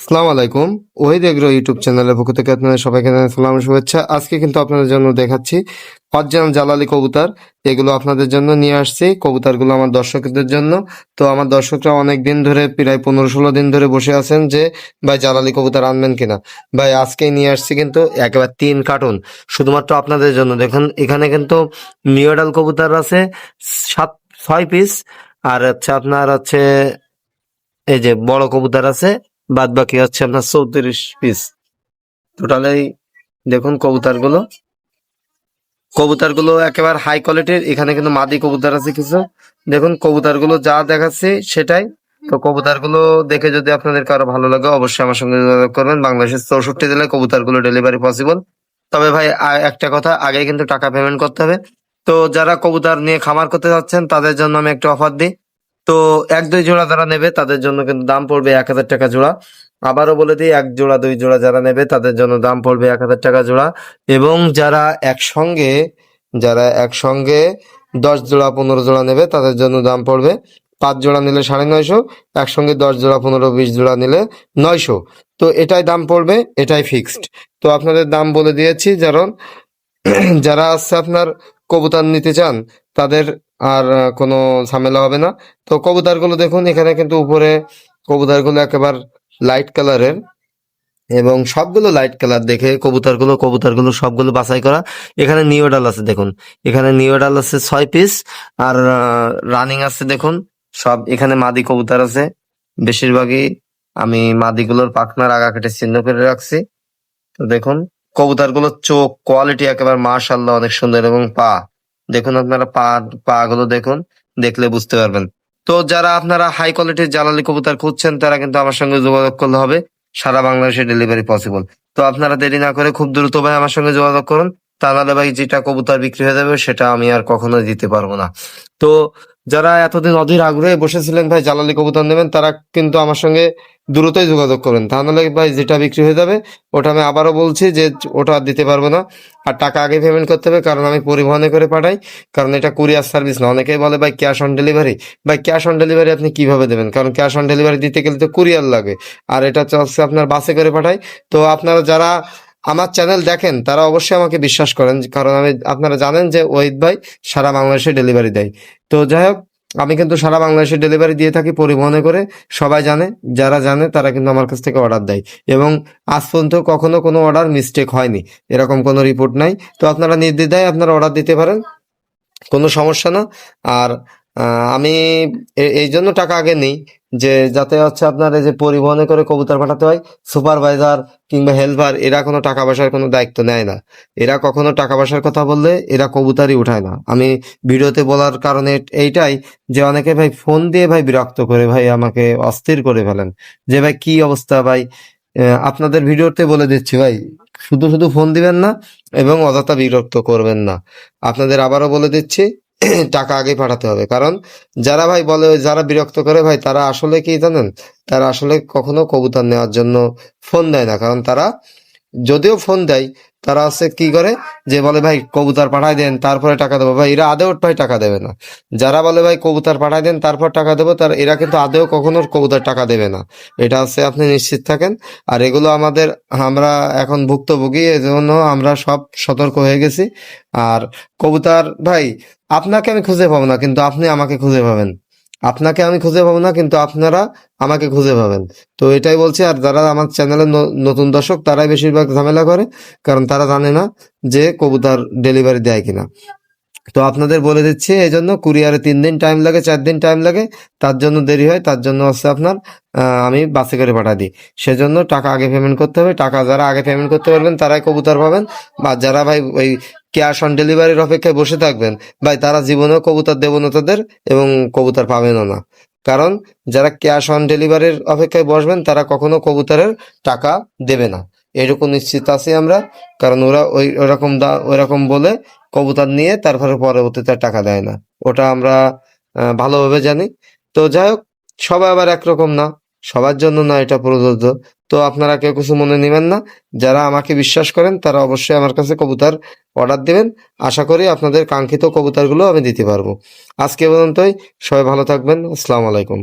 আসসালামু আলাইকুম। Ohid agro YouTube চ্যানেলের পক্ষ থেকে আপনাদের সবাইকে জানাই সালাম ও শুভেচ্ছা। আজকে কিন্তু আপনাদের জন্য দেখাচ্ছি অরিজিনাল জালালি কবুতর। এগুলো আপনাদের জন্য নিয়ে আসছি। কবুতরগুলো আমার দর্শকদের জন্য। তো আমার দর্শকরা অনেক দিন ধরে প্রায় 15-16 দিন ধরে বসে আছেন যে ভাই জালালি কবুতর আনবেন কিনা। ভাই আজকেই নিয়ে আসছি কিন্তু একেবারে 3 কার্টুন শুধুমাত্র আপনাদের জন্য। দেখুন এখানে কিন্তু নিউডাল কবুতর আছে 6 পিস, আর হচ্ছে আপনার হচ্ছে এই যে বড় কবুতর আছে বাদ বাকি হচ্ছে আপনার 34 পিস টোটালি। দেখুন কবুতরগুলো একেবারে হাই কোয়ালিটির। এখানে কিন্তু মাদি কবুতর আছে কিছু। দেখুন কবুতরগুলো যা দেখাচ্ছি সেটাই। তো কবুতরগুলো দেখে যদি আপনাদের কারো ভালো লাগে অবশ্যই আমার সঙ্গে যোগাযোগ করবেন। বাংলাদেশের 64 জেলায় কবুতরগুলো ডেলিভারি পসিবল। তবে ভাই একটা কথা, আগে কিন্তু টাকা পেমেন্ট করতে হবে। তো যারা কবুতর নিয়ে খামার করতে যাচ্ছেন তাদের জন্য আমি একটা অফার দিই। তো 1-2 জোড়া যারা নেবে তাদের জন্য কিন্তু দাম পড়বে 1000 টাকা জোড়া। আবারও বলে দিই, 1 জোড়া 2 জোড়া যারা নেবে তাদের জন্য দাম পড়বে 1000 টাকা জোড়া। এবং যারা একসঙ্গে 10 জোড়া 15 জোড়া নেবে তাদের জন্য দাম পড়বে 5 জোড়া নিলে 950, একসঙ্গে 10 জোড়া 15-20 জোড়া নিলে 900। তো এটাই দাম পড়বে, এটাই ফিক্সড। তো আপনাদের দাম বলে দিয়েছি। যারা আছে আপনার কবুতর নিতে চান তাদের আর কোনো ঝামেলা হবে না। তো কবুতরগুলো দেখুন, এখানে কিন্তু উপরে কবুতরগুলো একেবারে লাইট কালারের, এবং সবগুলো লাইট কালার দেখে কবুতরগুলো সবগুলো বাছাই করা। এখানে নিওডাল আছে দেখুন, এখানে নিওডাল আছে 6 পিস, আর রানিং আছে দেখুন সব। এখানে মাদি কবুতর আছে বেশিরভাগই। আমি মাদিগুলোর পাখনার আগা কেটে চিহ্ন করে রাখছি। তো দেখুন কবুতরগুলোর চোখ কোয়ালিটি একেবারে মাশাআল্লাহ অনেক সুন্দর, এবং পা দেখুন আপনারা, পা গুলো দেখুন, দেখলে বুঝতে পারবেন। তো যারা আপনারা হাই কোয়ালিটির জালালি কবুতর খুঁজছেন তারা কিন্তু আমার সঙ্গে যোগাযোগ করলে হবে। সারা বাংলাদেশে ডেলিভারি পসিবল। তো আপনারা দেরি না করে খুব দ্রুত ভাই আমার সঙ্গে যোগাযোগ করুন। তা নাহলে ভাই যেটা কবুতর বিক্রি হয়ে যাবে সেটা আমি আর কখনোই দিতে পারবো না। তো যারা এতদিন অধীর আগ্রহে বসেছিলেন ভাই জালালি কবুতর নেবেন, তারা কিন্তু আমার সঙ্গে দ্রুতই যোগাযোগ করবেন। তা নাহলে ভাই যেটা বিক্রি হয়ে যাবে ওটা আমি আবারও বলছি যে ওটা আর দিতে পারবো না। আর টাকা আগে পেমেন্ট করতে হবে, কারণ আমি পরিবহনে করে পাঠাই। কারণ এটা কুরিয়ার সার্ভিস না। অনেকেই বলে ভাই ক্যাশ অন ডেলিভারি। ভাই ক্যাশ অন ডেলিভারি আপনি কিভাবে দেবেন? কারণ ক্যাশ অন ডেলিভারি দিতে গেলে তো কুরিয়ার লাগে, আর এটা হচ্ছে আপনার বাসে করে পাঠাই। তো আপনারা যারা আমার চ্যানেল দেখেন তারা অবশ্যই আমাকে বিশ্বাস করেন, কারণ আপনারা জানেন যে ওহিদ ভাই সারা বাংলাদেশে ডেলিভারি দেয়। তো যাই হোক, আমি কিন্তু সারা বাংলাদেশে ডেলিভারি দিয়ে থাকি পরিবহনে করে। সবাই জানে, যারা জানে তারা কিন্তু আমার কাছ থেকে অর্ডার দেয়, এবং আজ পর্যন্ত কখনো কোনো অর্ডার মিস্টেক হয়নি, এরকম কোনো রিপোর্ট নাই। তো আপনারা নির্দ্বিধায় আপনারা অর্ডার দিতে পারেন, কোনো সমস্যা না। আর আমি এই জন্য টাকা আগে নেই যে যাতে হচ্ছে আপনার এই যে পরিবহনে করে কবুতর পাঠাতে হয়, সুপারভাইজার কিংবা হেল্পার এরা কোনো টাকা পয়সার কোনো দায়িত্ব নেয় না। এরা কখনো টাকা পয়সার কথা বললে এরা কবুতরই উঠায় না। আমি ভিডিওতে বলার কারণে এইটাই যে অনেকে ভাই ফোন দিয়ে ভাই বিরক্ত করে, ভাই আমাকে অস্থির করে ফেলেন যে ভাই কি অবস্থা ভাই। আপনাদের ভিডিওতে বলে দিচ্ছি ভাই, শুধু শুধু ফোন দিবেন না এবং অযথা বিরক্ত করবেন না। আপনাদের আবারও বলে দিচ্ছি টাকা আগে পাঠাতে হবে। কারণ যারা ভাই বলে, যারা বিরক্ত করে ভাই, তারা আসলে কি জানেন, তারা আসলে কখনো কবুতর নেওয়ার জন্য ফোন দেয় না। কারণ তারা যদিও ফোন দেয়, তারা হচ্ছে কি করে যে বলে ভাই কবুতর পাঠাই দেন তারপরে টাকা দেবো। ভাই এরা আদেও ভাই টাকা দেবে না। যারা বলে ভাই কবুতর পাঠাই দেন তারপর টাকা দেবো, এরা কিন্তু আদেও কখনো কবুতর টাকা দেবে না। এটা হচ্ছে আপনি নিশ্চিত থাকেন। আর এগুলো আমরা এখন ভুক্তভোগী, এজন্য আমরা সব সতর্ক হয়ে গেছি। আর কবুতর ভাই, আপনাকে আমি খুঁজে পাবো না কিন্তু আপনি আমাকে খুঁজে পাবেন। আপনাকে আমি খুঁজে পাবো না কিন্তু আপনারা আমাকে খুঁজে পাবেন। তো এটাই বলছি। আর যারা আমার চ্যানেলের নতুন দর্শক তারাই বেশিরভাগ ঝামেলা করে, কারণ তারা জানে না যে কবুতর ডেলিভারি দেয় কিনা। তো আপনাদের বলে দিচ্ছি, এই জন্য কুরিয়ারে 3 দিন টাইম লাগে, 4 দিন টাইম লাগে, তার জন্য দেরি হয়। তার জন্য হচ্ছে আপনার আমি বাসে করে পাঠা দিই। সেজন্য টাকা আগে পেমেন্ট করতে হবে। টাকা যারা আগে পেমেন্ট করতে পারবেন তারাই কবুতর পাবেন। বা যারা ভাই ওই ক্যাশ অন ডেলিভারির অপেক্ষায় বসে থাকবেন ভাই, তারা জীবনেও কবুতর দেবো না তাদের, এবং কবুতর পাবেনও না। কারণ যারা ক্যাশ অন ডেলিভারির অপেক্ষায় বসবেন তারা কখনো কবুতরের টাকা দেবে না, এরকম নিশ্চিত আছি আমরা। কারণ ওরা ওইরকম বলে কবুতর নিয়ে তারপরে পরবর্তীতে আর টাকা দেয় না, ওটা আমরা ভালোভাবে জানি। তো যাই হোক, সবাই আবার একরকম না, সবার জন্য না এটা প্রযোজ্য। তো আপনারা কেউ কিছু মনে নেবেন না। যারা আমাকে বিশ্বাস করেন তারা অবশ্যই আমার কাছে কবুতর অর্ডার দিবেন। আশা করি আপনাদের কাঙ্ক্ষিত কবুতরগুলো আমি দিতে পারবো। আজকে পর্যন্তই। সবাই ভালো থাকবেন। আসসালামু আলাইকুম।